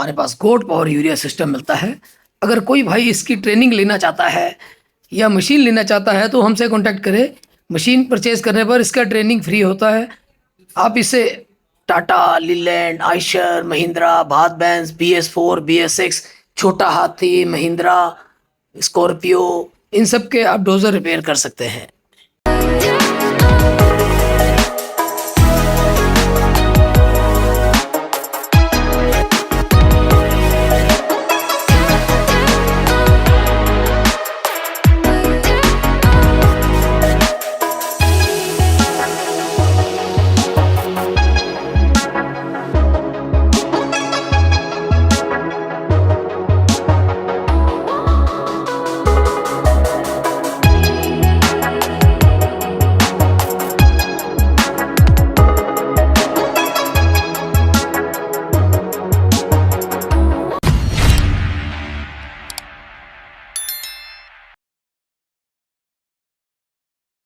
हमारे पास गोट power urea system मिलता है। अगर कोई भाई इसकी ट्रेनिंग लेना चाहता है या मशीन लेना चाहता है तो हमसे कांटेक्ट करें। मशीन परचेज करने पर इसका ट्रेनिंग फ्री होता है। आप इसे Tata, Leyland, Eicher, Mahindra, Bharat Benz, BS4, BS6, छोटा हाथी, महिंद्रा, स्कॉर्पियो, इन सब के आप डोजर रिपेयर कर सकते हैं।